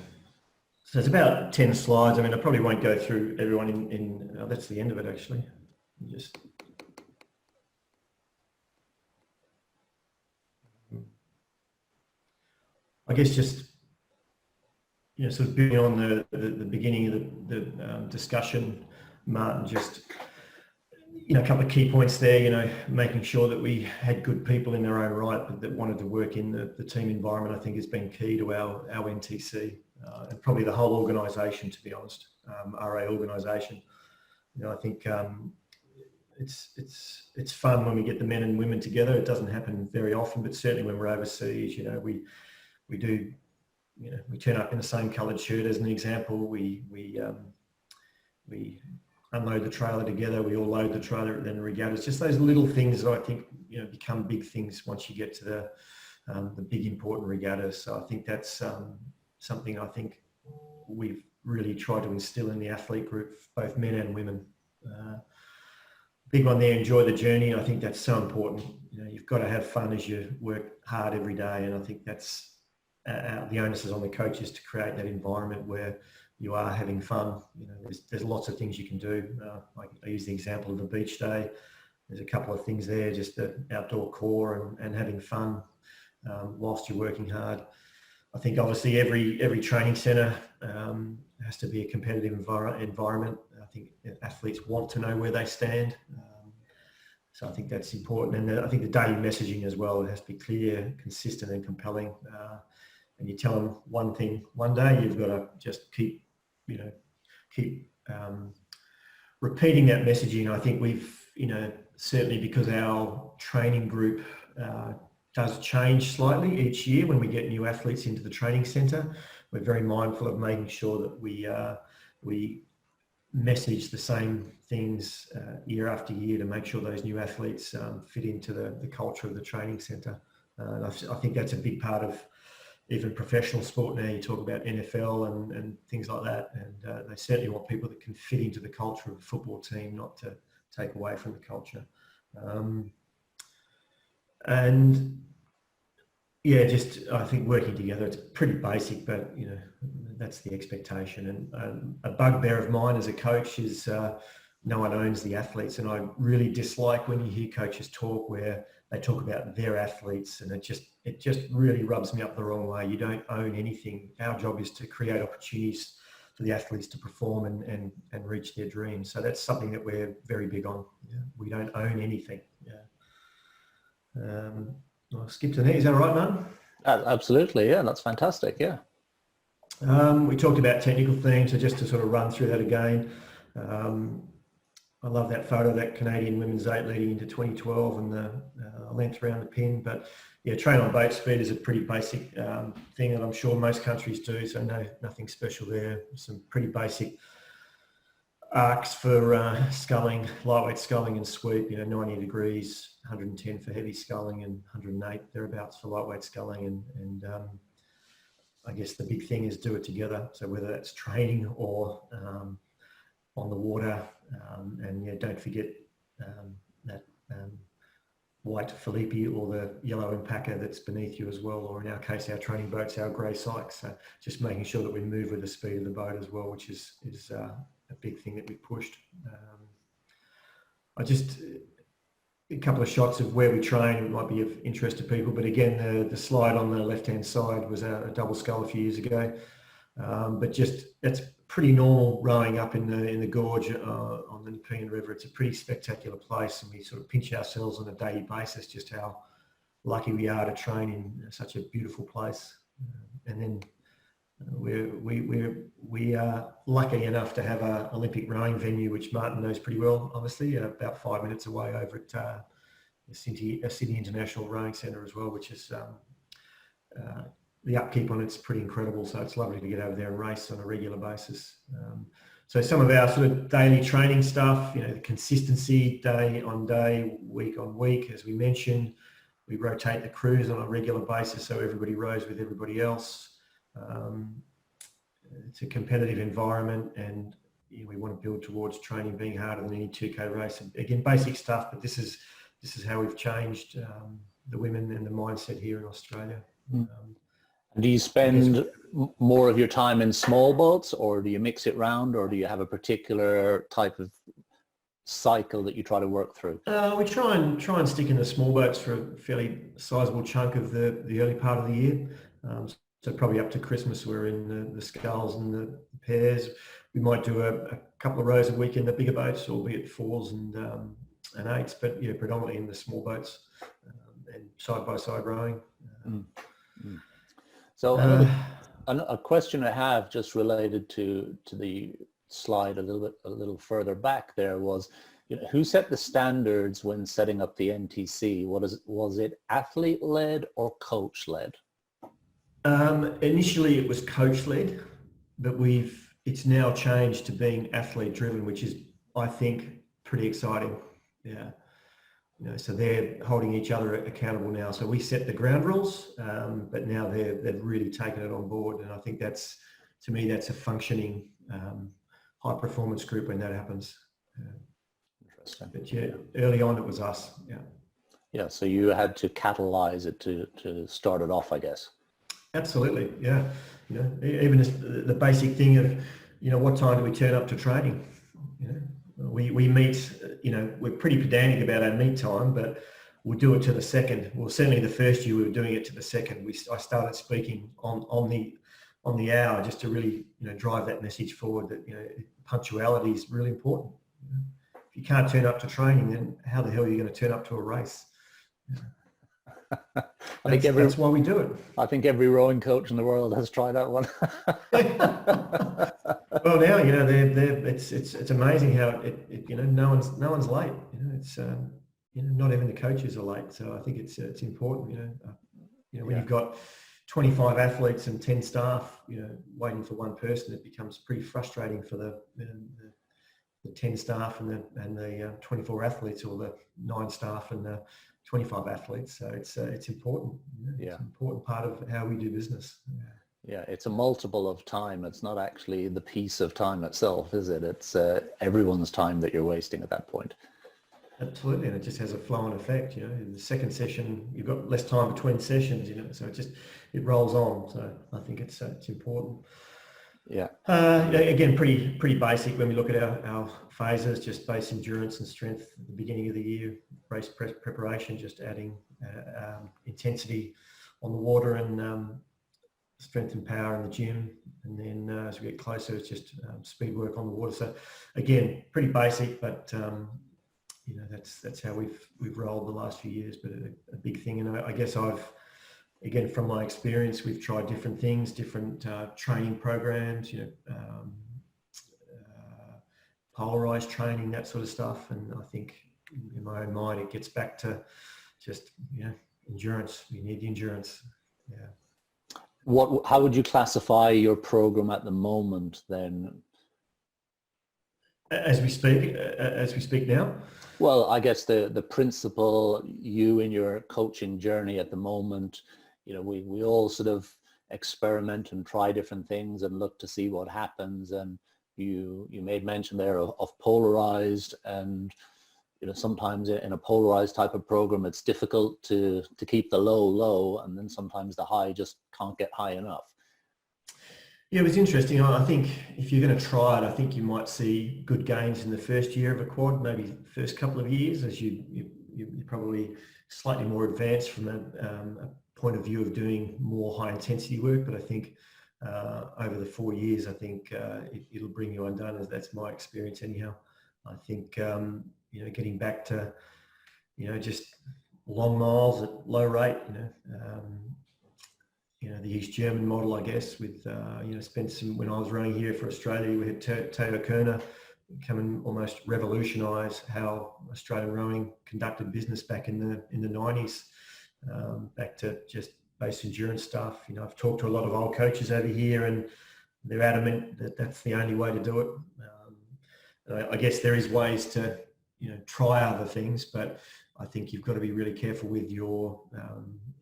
So it's about 10 slides. I mean, I probably won't go through everyone in that's the end of it, actually. I guess just sort of building on the beginning of the discussion, Martin, just a couple of key points there. Making sure that we had good people in their own right, but that wanted to work in the team environment, I think, has been key to our NTC and probably the whole organisation, to be honest, RA organisation. I think it's fun when we get the men and women together. It doesn't happen very often, but certainly when we're overseas, we do, we turn up in the same coloured shirt as an example. We unload the trailer together. We all load the trailer at the regatta. It's just those little things that I think become big things once you get to the big important regattas. So I think that's something I think we've really tried to instill in the athlete group, both men and women. Big one there, enjoy the journey. I think that's so important. You've got to have fun as you work hard every day, and I think that's the onus is on the coaches to create that environment where you are having fun. There's lots of things you can do. I use the example of the beach day. There's a couple of things there, just the outdoor core and having fun whilst you're working hard. I think obviously every training centre has to be a competitive environment. I think athletes want to know where they stand. So I think that's important. And I think the daily messaging as well, it has to be clear, consistent and compelling. And you tell them one thing one day, you've got to just keep repeating that messaging. I think we've, certainly because our training group does change slightly each year when we get new athletes into the training centre, we're very mindful of making sure that we message the same things year after year to make sure those new athletes fit into the culture of the training centre. And I think that's a big part of even professional sport now. You talk about NFL and things like that, and they certainly want people that can fit into the culture of a football team, not to take away from the culture. And yeah, just I think working together, it's pretty basic, but that's the expectation. And a bugbear of mine as a coach is no one owns the athletes, and I really dislike when you hear coaches talk where they talk about their athletes, and it just really rubs me up the wrong way. You don't own anything. Our job is to create opportunities for the athletes to perform and reach their dreams. So that's something that we're very big on. Yeah. We don't own anything. Yeah. I'll skip to the next. Is that all right, Martin? Absolutely, yeah, that's fantastic, yeah. We talked about technical themes, so just to sort of run through that again. I love that photo of that Canadian women's 8 leading into 2012 and the length around the pin. But yeah, train on boat speed is a pretty basic thing that I'm sure most countries do, so nothing special there. Some pretty basic arcs for sculling, lightweight sculling and sweep, 90 degrees, 110 for heavy sculling and 108 thereabouts for lightweight sculling. And I guess the big thing is do it together. So whether that's training or on the water, and yeah, don't forget that white Philippi or the yellow Impacker that's beneath you as well, or in our case, our training boats, our grey Sykes. So just making sure that we move with the speed of the boat as well, which is a big thing that we pushed. A couple of shots of where we train might be of interest to people, but again, the slide on the left-hand side was a double scull a few years ago, but just that's pretty normal rowing up in the gorge on the Nepean River. It's a pretty spectacular place, and we sort of pinch ourselves on a daily basis just how lucky we are to train in such a beautiful place. And then we are lucky enough to have an Olympic rowing venue, which Martin knows pretty well, obviously, about 5 minutes away over at the Sydney International Rowing Centre as well, which is the upkeep on it's pretty incredible. So it's lovely to get over there and race on a regular basis. So some of our sort of daily training stuff, the consistency day on day, week on week, as we mentioned, we rotate the crews on a regular basis so everybody rows with everybody else. It's a competitive environment, and we want to build towards training being harder than any 2K race. And again, basic stuff, but this is how we've changed the women and the mindset here in Australia. Do you spend more of your time in small boats, or do you mix it round, or do you have a particular type of cycle that you try to work through? We try and stick in the small boats for a fairly sizable chunk of the early part of the year. So probably up to Christmas, we're in the sculls and the pairs. We might do a couple of rows a week in the bigger boats, albeit 4s and 8s, but yeah, predominantly in the small boats and side-by-side rowing. So a question I have just related to the slide a little further back there was, who set the standards when setting up the NTC? Was it athlete-led or coach-led? Initially it was coach-led, but it's now changed to being athlete-driven, which is, I think, pretty exciting. Yeah. So they're holding each other accountable now. So we set the ground rules, but now they've really taken it on board. And I think to me, that's a functioning high performance group when that happens. Interesting. But yeah, early on it was us. Yeah. Yeah. So you had to catalyze it to start it off, I guess. Absolutely. Yeah. Even the basic thing of, what time do we turn up to training? We meet, we're pretty pedantic about our meet time, but we'll do it to the second. Well, certainly the first year we were doing it to the second. I started speaking on the hour just to really, drive that message forward that, punctuality is really important. If you can't turn up to training, then how the hell are you going to turn up to a race? That's why we do it. I think every rowing coach in the world has tried that one. Well, now it's amazing how no one's late. It's not even the coaches are late. So I think it's important. When you've got 25 athletes and 10 staff, waiting for one person, it becomes pretty frustrating for the 10 staff and the 24 athletes, or the 9 staff and the 25 athletes. So it's important. It's an important part of how we do business. Yeah, it's a multiple of time. It's not actually the piece of time itself, is it? It's everyone's time that you're wasting at that point. Absolutely, and it just has a flow-on effect. In the second session, you've got less time between sessions. So it rolls on. So I think it's important. Yeah. Again, pretty basic when we look at our phases, just base endurance and strength at the beginning of the year, race preparation, just adding intensity on the water, and strength and power in the gym, and then as we get closer, it's just speed work on the water. So again, pretty basic, but you know, that's how we've rolled the last few years. But a big thing, and I guess again, from my experience, we've tried different things, different training programs, you know, polarized training, that sort of stuff. And I think in my own mind, it gets back to just, you know, endurance. You need the endurance. Yeah. How would you classify your program at the moment then? As we speak now? Well, I guess the principle, you in your coaching journey at the moment, you know, we all sort of experiment and try different things and look to see what happens. And you made mention there of polarized, and you know, sometimes in a polarized type of program, it's difficult to keep the low, and then sometimes the high just can't get high enough. Yeah, it was interesting. I think if you're going to try it, I think you might see good gains in the first year of a quad, maybe first couple of years, as you're probably slightly more advanced from a point of view of doing more high intensity work. But I think over the 4 years, I think it'll bring you undone, as that's my experience anyhow. I think, you know, getting back to, you know, just long miles at low rate, you know, the East German model, I guess, with, you know, spent some, when I was running here for Australia, we had Keogh come and almost revolutionise how Australian rowing conducted business back in the 90s, back to just base endurance stuff. You know, I've talked to a lot of old coaches over here, and they're adamant that that's the only way to do it. I guess there is ways to, you know, try other things, but I think you've got to be really careful with your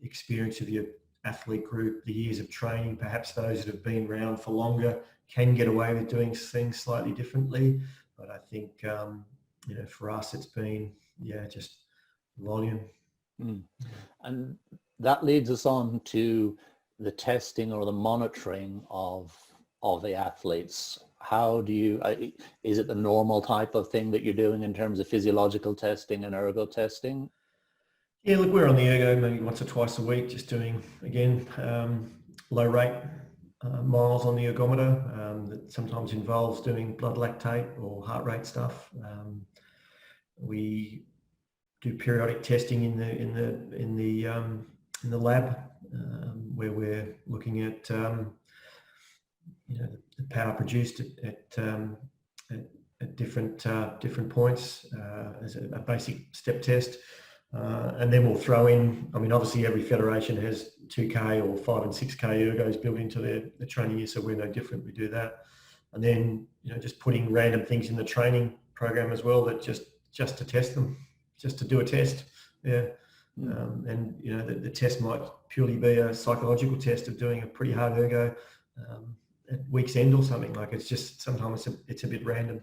experience of your athlete group, the years of training. Perhaps those that have been around for longer can get away with doing things slightly differently. But I think, you know, for us, it's been, yeah, just volume. And that leads us on to the testing or the monitoring of the athletes. How do you, is it the normal type of thing that you're doing in terms of physiological testing and ergo testing? Yeah, look, we're on the ergo maybe once or twice a week, just doing, again, low rate miles on the ergometer. That sometimes involves doing blood lactate or heart rate stuff. We do periodic testing in the lab, where we're looking at, you know, the power produced at different points as a basic step test. And then we'll throw in, I mean, obviously every federation has 2K or 5 and 6K ergos built into their training year, so we're no different. We do that. And then, you know, just putting random things in the training program as well, that just to test them, just to do a test. Yeah. And, you know, the test might purely be a psychological test of doing a pretty hard ergo at week's end or something. Like, it's just, sometimes it's a bit random.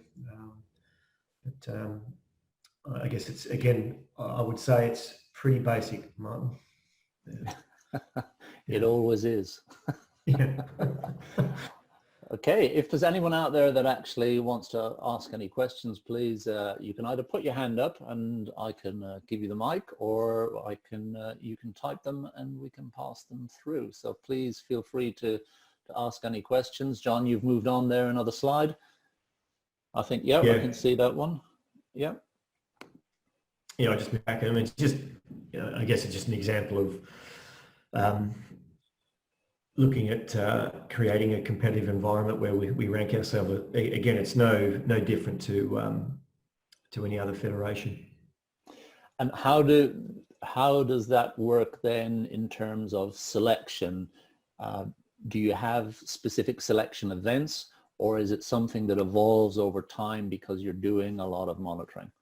But I guess it's, again, I would say it's pretty basic, Martin. Yeah. It always is. Yeah. Okay, if there's anyone out there that actually wants to ask any questions, please, you can either put your hand up and I can give you the mic, or you can type them and we can pass them through. So please feel free to ask any questions. John, you've moved on there, another slide. I think, yeah, I can see that one. Yeah. Yeah, I just moved back. I mean, it's just, you know, I guess it's just an example of looking at creating a competitive environment where we rank ourselves. Again, it's no different to any other federation. And how does that work then in terms of selection? Do you have specific selection events, or is it something that evolves over time because you're doing a lot of monitoring?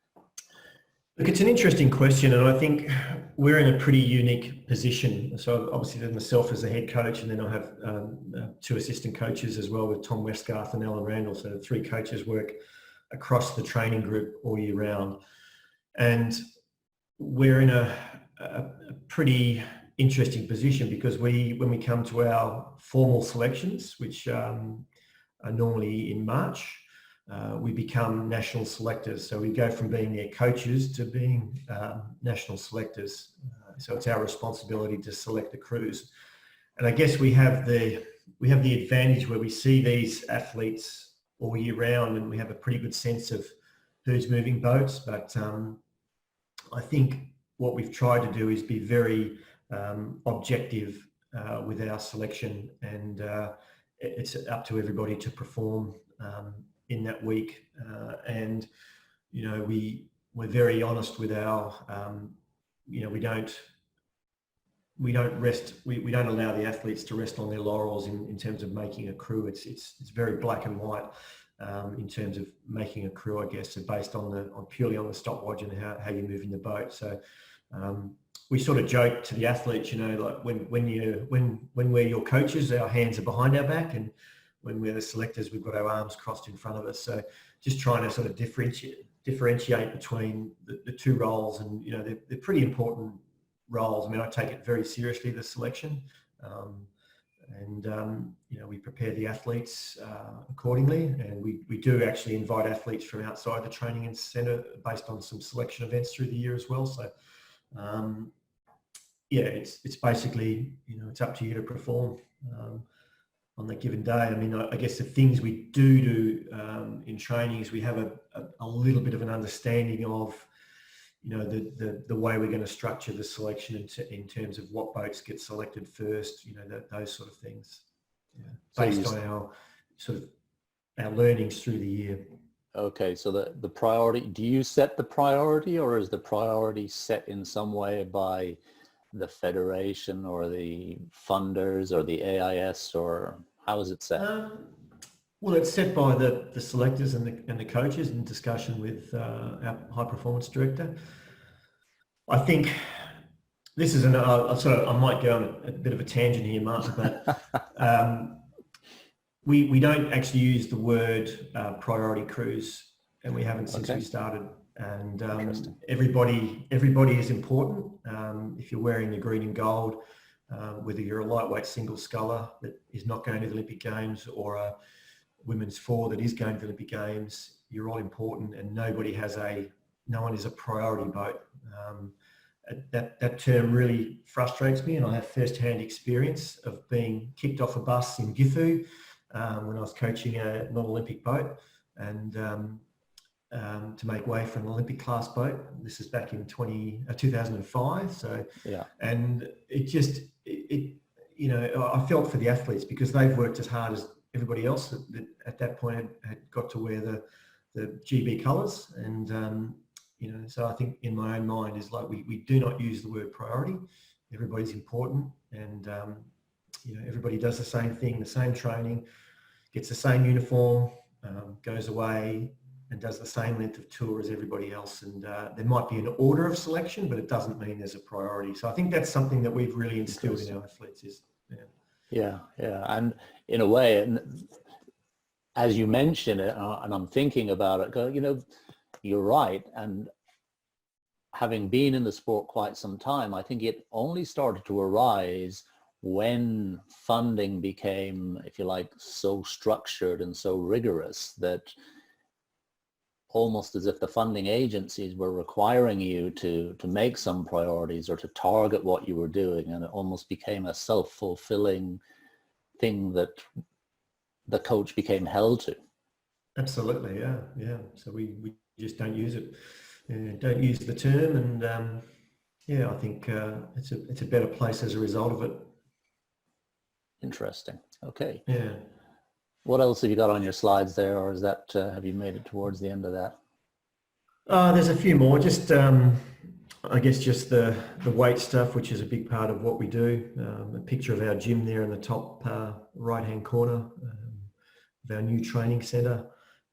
Look, it's an interesting question, and I think we're in a pretty unique position. So obviously there's myself as the head coach, and then I have 2 assistant coaches as well, with Tom Westgarth and Alan Randall. So 3 coaches work across the training group all year round. And we're in a pretty interesting position, because when we come to our formal selections, which are normally in March, we become national selectors. So we go from being their coaches to being national selectors. So it's our responsibility to select the crews. I guess we have the advantage where we see these athletes all year round, and we have a pretty good sense of who's moving boats. But I think what we've tried to do is be very objective with our selection, and it's up to everybody to perform in that week. And you know, we're very honest with our, you know, we don't rest. We don't allow the athletes to rest on their laurels in terms of making a crew. It's very black and white in terms of making a crew, I guess, so based on purely on the stopwatch and how you move in the boat. So we sort of joke to the athletes, you know, like when we're your coaches, our hands are behind our back, and when we're the selectors, we've got our arms crossed in front of us. So just trying to sort of differentiate between the two roles, and you know, they're pretty important roles. I mean, I take it very seriously, the selection, and you know, we prepare the athletes accordingly, and we do actually invite athletes from outside the training centre based on some selection events through the year as well. So yeah, it's basically, you know, it's up to you to perform on that given day. I mean, I guess the things we do in training is we have a little bit of an understanding of, you know, the way we're going to structure the selection in terms of what boats get selected first, you know, those sort of things, based on our sort of our learnings through the year. Okay, so the priority, do you set the priority, or is the priority set in some way by the federation or the funders or the AIS, or how is it set? Well, it's set by the selectors and the coaches in discussion with our high performance director. I think this is I might go on a bit of a tangent here, Martin, but we don't actually use the word priority crews, and we haven't since we started. And everybody is important. If you're wearing the green and gold, whether you're a lightweight single sculler that is not going to the Olympic Games, or a women's four that is going to the Olympic Games, you're all important, and no one is a priority boat. That term really frustrates me, and I have first-hand experience of being kicked off a bus in Gifu when I was coaching a non-Olympic boat, and to make way for an Olympic class boat. This is back in 2005. So yeah, and it you know, I felt for the athletes because they've worked as hard as everybody else that at that point had got to wear the GB colours, and you know, so I think in my own mind is like we do not use the word priority. Everybody's important, and you know, everybody does the same thing, the same training, gets the same uniform, goes away and does the same length of tour as everybody else. And there might be an order of selection, but it doesn't mean there's a priority. So I think that's something that we've really instilled in our athletes is, yeah. And in a way, and as you mention it, and I'm thinking about it, you know, you're right. And having been in the sport quite some time, I think it only started to arise when funding became, if you like, so structured and so rigorous that almost as if the funding agencies were requiring you to make some priorities or to target what you were doing, and it almost became a self-fulfilling thing that the coach became held to. Absolutely, yeah. So we just don't use it, don't use the term, and yeah, I think it's a better place as a result of it. Interesting. Okay. Yeah. What else have you got on your slides there, or is that have you made it towards the end of that? There's a few more. Just I guess just the weight stuff, which is a big part of what we do. A picture of our gym there in the top right-hand corner of our new training centre.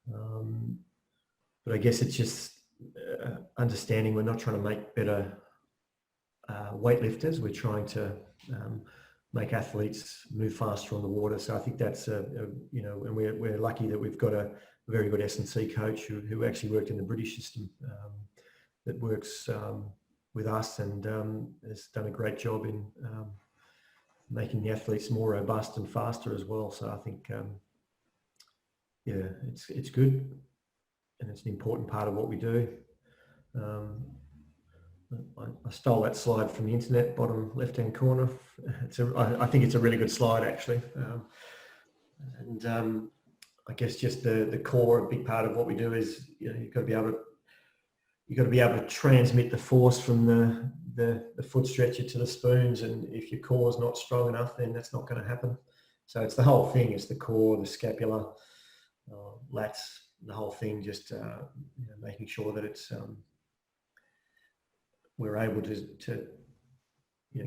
But I guess it's just understanding we're not trying to make better weightlifters. We're trying to make athletes move faster on the water. So I think that's you know, and we're lucky that we've got a very good S&C coach who actually worked in the British system that works with us, and has done a great job in making the athletes more robust and faster as well. So I think yeah, it's good, and it's an important part of what we do. I stole that slide from the internet, bottom left-hand corner. I think it's a really good slide, actually. I guess just the core, a big part of what we do is, you've got to be able to transmit the force from the foot stretcher to the spoons, and if your core is not strong enough, then that's not going to happen. So it's the whole thing. It's the core, the scapula, lats, the whole thing. Just making sure that it's we're able to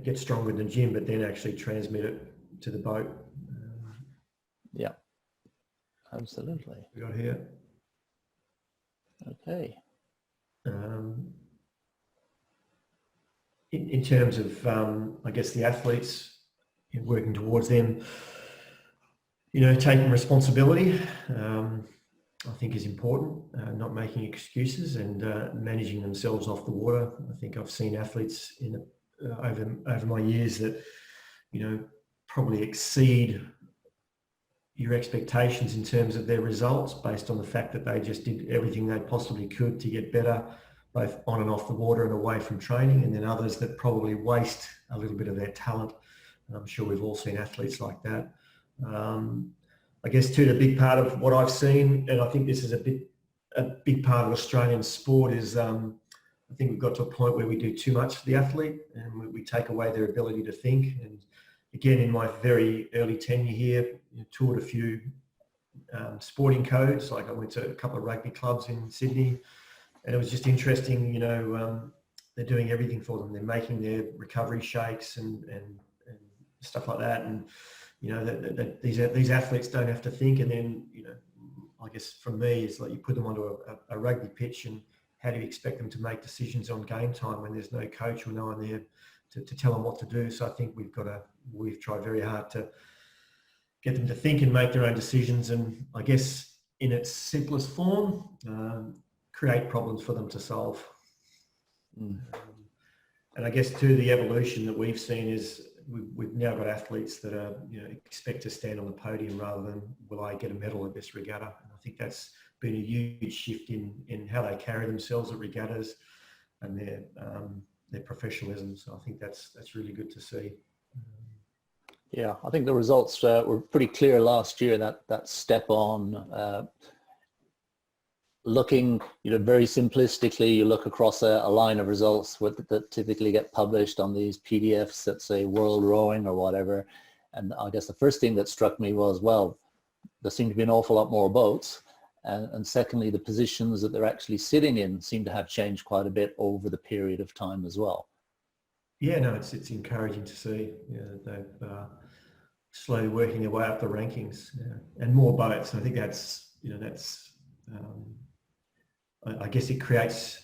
get stronger in the gym, but then actually transmit it to the boat. Yeah, absolutely. We got here. Okay. In terms of, I guess, the athletes, working towards them, taking responsibility, I think is important, not making excuses and managing themselves off the water. I think I've seen athletes over my years that, probably exceed your expectations in terms of their results based on the fact that they just did everything they possibly could to get better, both on and off the water and away from training, and then others that probably waste a little bit of their talent. And I'm sure we've all seen athletes like that. I guess too, the big part of what I've seen, and I think this is a big part of Australian sport, is I think we've got to a point where we do too much for the athlete and we take away their ability to think. And again, in my very early tenure here, toured a few sporting codes. Like I went to a couple of rugby clubs in Sydney, and it was just interesting. They're doing everything for them. They're making their recovery shakes and stuff like that. And that these athletes don't have to think. And then I guess for me, it's like you put them onto a rugby pitch, and how do you expect them to make decisions on game time when there's no coach or no one there to tell them what to do? So I think we've tried very hard to get them to think and make their own decisions, and I guess in its simplest form, create problems for them to solve. And I guess too, the evolution that we've seen is we've now got athletes that are expect to stand on the podium rather than will I get a medal at this regatta. And I think that's been a huge shift in how they carry themselves at regattas and their professionalism. So I think that's really good to see. Yeah, I think the results were pretty clear last year. That step on, looking, very simplistically, you look across a line of results that typically get published on these PDFs that say World Rowing or whatever. And I guess the first thing that struck me was, well, there seem to be an awful lot more boats. And secondly, the positions that they're actually sitting in seem to have changed quite a bit over the period of time as well. Yeah, no, it's encouraging to see. They've slowly working their way up the rankings, and more boats. And I think that's I guess it creates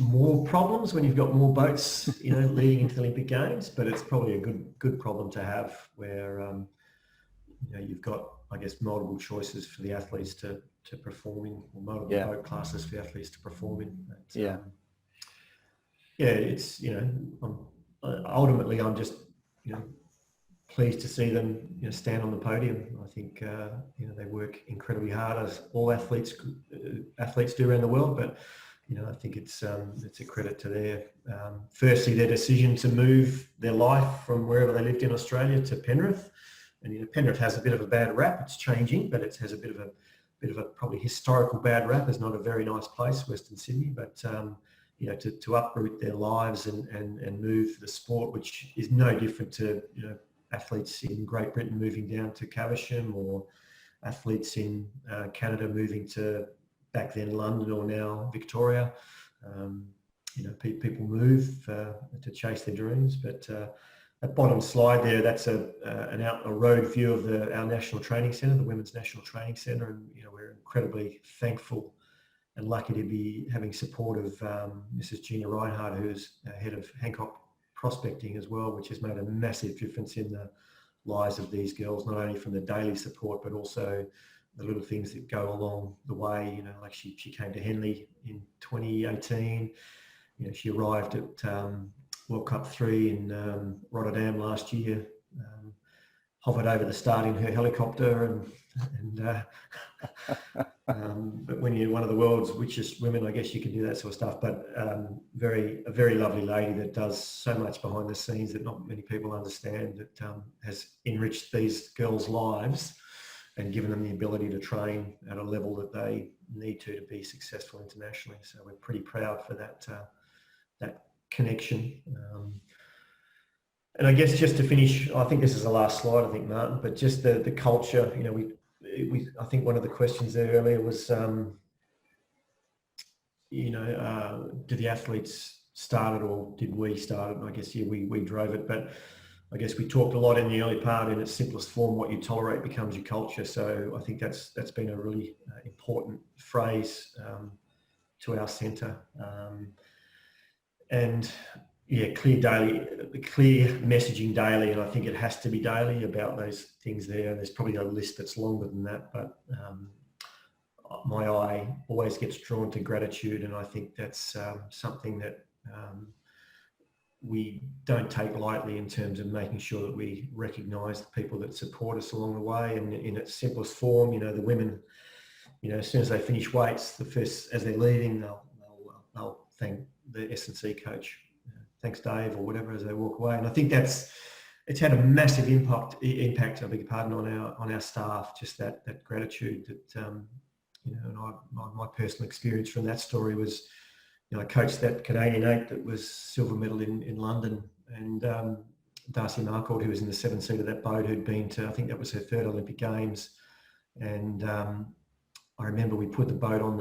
more problems when you've got more boats, leading into the Olympic Games. But it's probably a good problem to have, where you've got, I guess, multiple choices for the athletes to perform in, or multiple boat classes for the athletes to perform in. But, it's ultimately I'm just pleased to see them stand on the podium. I think they work incredibly hard, as all athletes do around the world. But I think it's a credit to their firstly their decision to move their life from wherever they lived in Australia to Penrith. And Penrith has a bit of a bad rap. It's changing, but it has a bit of a probably historical bad rap. It's not a very nice place, Western Sydney. But to uproot their lives and move the sport, which is no different to athletes in Great Britain moving down to Caversham, or athletes in Canada moving to, back then, London, or now Victoria. People move to chase their dreams. But that bottom slide there, that's a road view of our national training centre, the Women's National Training Centre. And we're incredibly thankful and lucky to be having support of Mrs. Gina Reinhardt, who's head of Hancock Prospecting as well, which has made a massive difference in the lives of these girls, not only from the daily support, but also the little things that go along the way. Like she came to Henley in 2018. She arrived at World Cup 3 in Rotterdam last year, hovered over the start in her helicopter, but when you're one of the world's richest women, I guess you can do that sort of stuff. But a very lovely lady that does so much behind the scenes that not many people understand, that has enriched these girls' lives and given them the ability to train at a level that they need to be successful internationally. So we're pretty proud for that connection. And I guess just to finish, I think this is the last slide, I think, Martin, but just the culture, you know, I think one of the questions there earlier was, you know, do the athletes start it, or did we start it? And I guess, yeah, we drove it, but I guess we talked a lot in the early part. In its simplest form, what you tolerate becomes your culture. So I think that's been a really important phrase to our centre. And yeah, clear messaging daily, and I think it has to be daily about those things there. There's probably a list that's longer than that, but my eye always gets drawn to gratitude, and I think that's something that we don't take lightly in terms of making sure that we recognise the people that support us along the way. And in its simplest form, you know, the women, you know, as soon as they finish weights, as they're leaving, they'll thank the S&C coach. Thanks, Dave, or whatever, as they walk away. And I think it's had a massive impact, I beg your pardon, on our staff, just that gratitude that, you know, and my personal experience from that story was, you know, I coached that Canadian 8 that was silver medal in London, and Darcy Marcourt, who was in the 7th seat of that boat, who'd been to, I think that was her 3rd Olympic Games. And I remember we put the boat on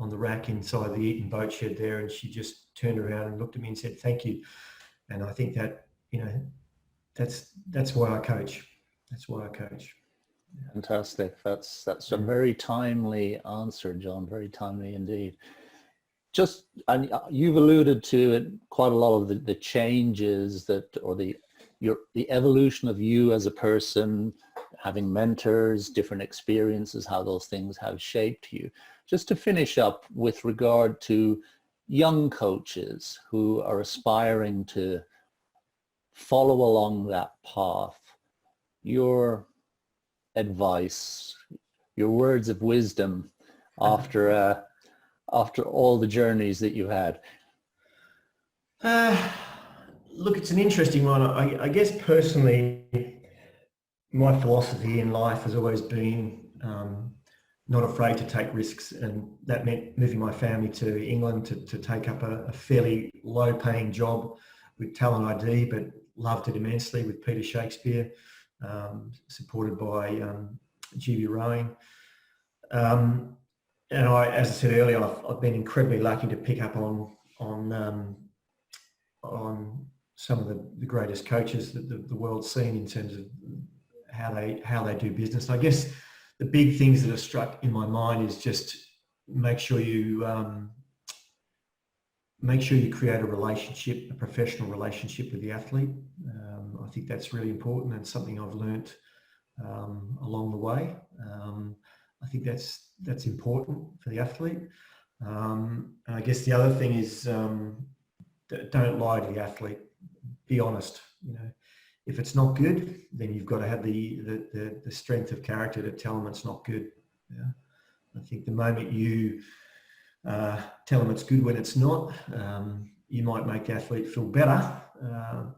the rack inside the Eaton boat shed there, and she just turned around and looked at me and said, "Thank you." And I think that, you know, that's why I coach. That's why I coach. Yeah. Fantastic. That's a very timely answer, John. Very timely indeed. And you've alluded to it, quite a lot of the changes that, or the evolution of you as a person, having mentors, different experiences, how those things have shaped you. Just to finish up with regard to young coaches who are aspiring to follow along that path, your advice, your words of wisdom after all the journeys that you had. Look, it's an interesting one. I guess personally, my philosophy in life has always been not afraid to take risks, and that meant moving my family to England to take up a fairly low-paying job with Talent ID, but loved it immensely, with Peter Shakespeare, supported by GB Rowing. And as I said earlier, I've been incredibly lucky to pick up on some of the greatest coaches that the world's seen in terms of how they do business. I guess the big things that have struck in my mind is just make sure you create a relationship, a professional relationship with the athlete. I think that's really important, and something I've learnt along the way. I think that's important for the athlete. And I guess the other thing is, don't lie to the athlete. Be honest. You know, if it's not good, then you've got to have the strength of character to tell them it's not good. Yeah. I think the moment you tell them it's good when it's not, you might make the athlete feel better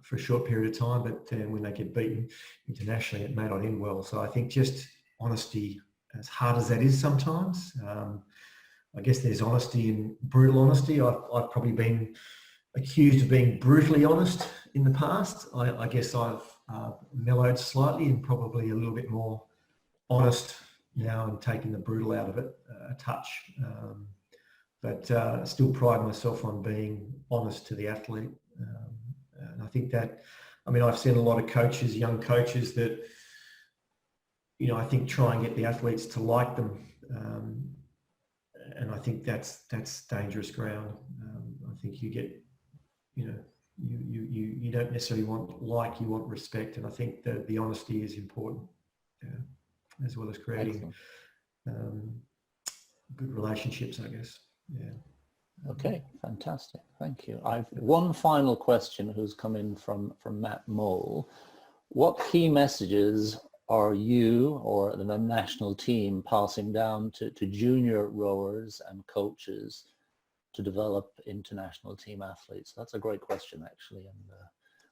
for a short period of time, but when they get beaten internationally, it may not end well. So I think just honesty, as hard as that is sometimes, I guess there's honesty and brutal honesty. I've probably been accused of being brutally honest in the past. I guess I've mellowed slightly and probably a little bit more honest now, and taking the brutal out of it a touch. But I still pride myself on being honest to the athlete. And I think that, I mean, I've seen a lot of coaches, young coaches that, you know, I think try and get the athletes to like them. And I think that's dangerous ground. I think you get, you know, you don't necessarily want like, you want respect. And I think that the honesty is important, as well as creating good relationships, I guess. Yeah. Okay, fantastic. Thank you. I've one final question who's come in from Matt Mole. What key messages are you or the national team passing down to junior rowers and coaches to develop international team athletes? That's a great question, actually. And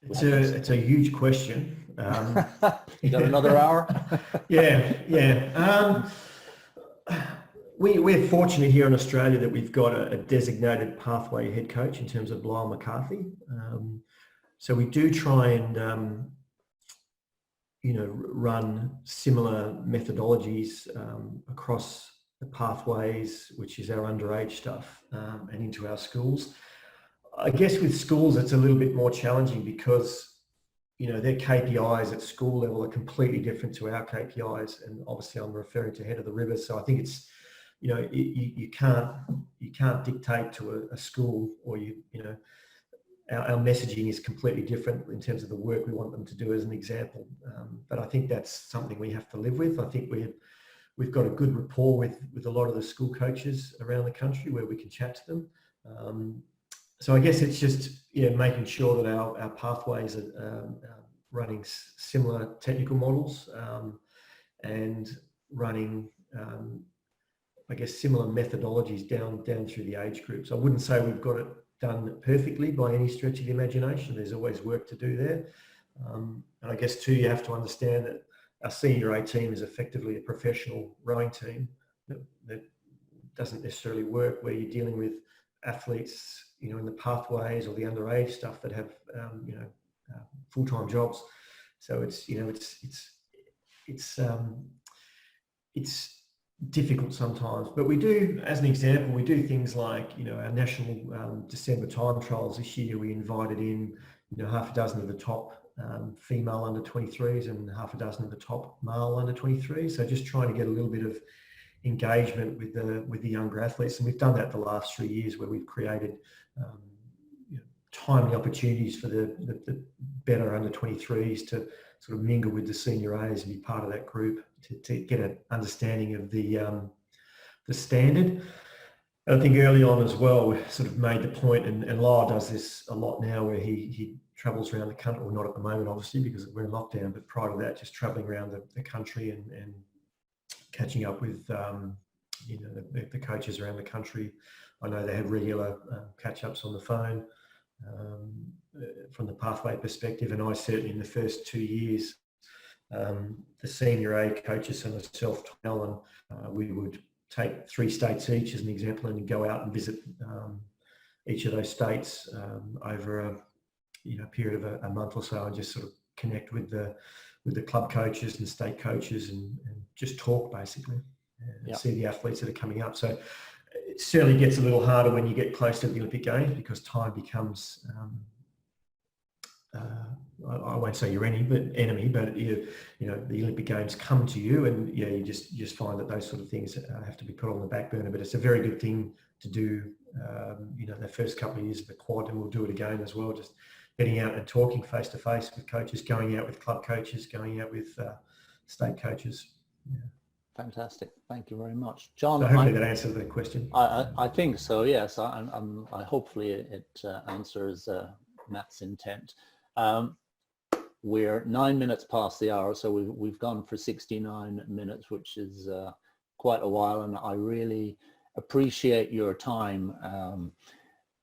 it's a huge question. You got another hour? Yeah. We're fortunate here in Australia that we've got a designated pathway head coach in terms of Lyle McCarthy. So we do try and run similar methodologies across the pathways, which is our underage stuff, and into our schools. I guess with schools it's a little bit more challenging because their KPIs at school level are completely different to our KPIs, and obviously I'm referring to head of the river. So I think it's you can't dictate to a school, or our messaging is completely different in terms of the work we want them to do, as an example. But I think that's something we have to live with. I think we've got a good rapport with a lot of the school coaches around the country where we can chat to them. So I guess it's just making sure that our pathways are running similar technical models, and running I guess similar methodologies down through the age groups. I wouldn't say we've got it done perfectly by any stretch of the imagination. There's always work to do there. And I guess too, you have to understand that our senior A team is effectively a professional rowing team that doesn't necessarily work where you're dealing with athletes, in the pathways or the underage stuff that have, full-time jobs. So it's difficult sometimes, but we do, as an example, we do things like, our national December time trials this year. We invited in, half a dozen of the top female under 23s and half a dozen of the top male under 23s. So just trying to get a little bit of engagement with the younger athletes, and we've done that the last 3 years, where we've created timely opportunities for the better under 23s to sort of mingle with the senior A's and be part of that group to get an understanding of the standard. And I think early on as well, we sort of made the point, and Lyle does this a lot now, where he travels around the country, well, not at the moment obviously because we're in lockdown, but prior to that, just traveling around the country and catching up with the coaches around the country. I know they have regular catch-ups on the phone from the pathway perspective, and I certainly in the first 2 years, the senior A coaches and myself, Alan, we would take 3 states each as an example and go out and visit each of those states over a period of a month or so, and just sort of connect with the club coaches and state coaches and just talk basically and see the athletes that are coming up. So it certainly gets a little harder when you get close to the Olympic Games, because time becomes I won't say your enemy, but the Olympic Games come to you, and you just find that those sort of things have to be put on the back burner. But it's a very good thing to do, the first couple of years of the quad, and we'll do it again as well. Just getting out and talking face to face with coaches, going out with club coaches, going out with state coaches. Yeah. Fantastic. Thank you very much, John. So hopefully that answers the question. I think so. Yes. I hopefully it answers Matt's intent. We're 9 minutes past the hour, so we've gone for 69 minutes, which is quite a while, and I really appreciate your time.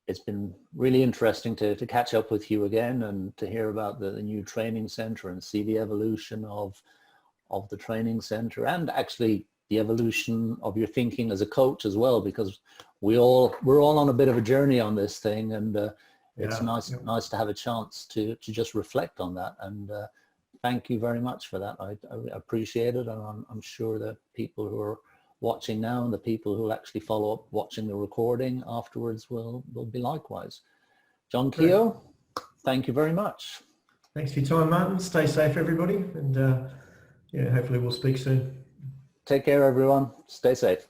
It's been really interesting to catch up with you again and to hear about the new training center and see the evolution of the training center, and actually the evolution of your thinking as a coach as well, because we're all on a bit of a journey on this thing, and it's nice to have a chance to just reflect on that. And thank you very much for that. I appreciate it, and I'm sure that people who are watching now and the people who will actually follow up watching the recording afterwards will be likewise. John Keogh, thank you very much. Thanks for your time, Martin. Stay safe, everybody, and hopefully we'll speak soon. Take care, everyone. Stay safe.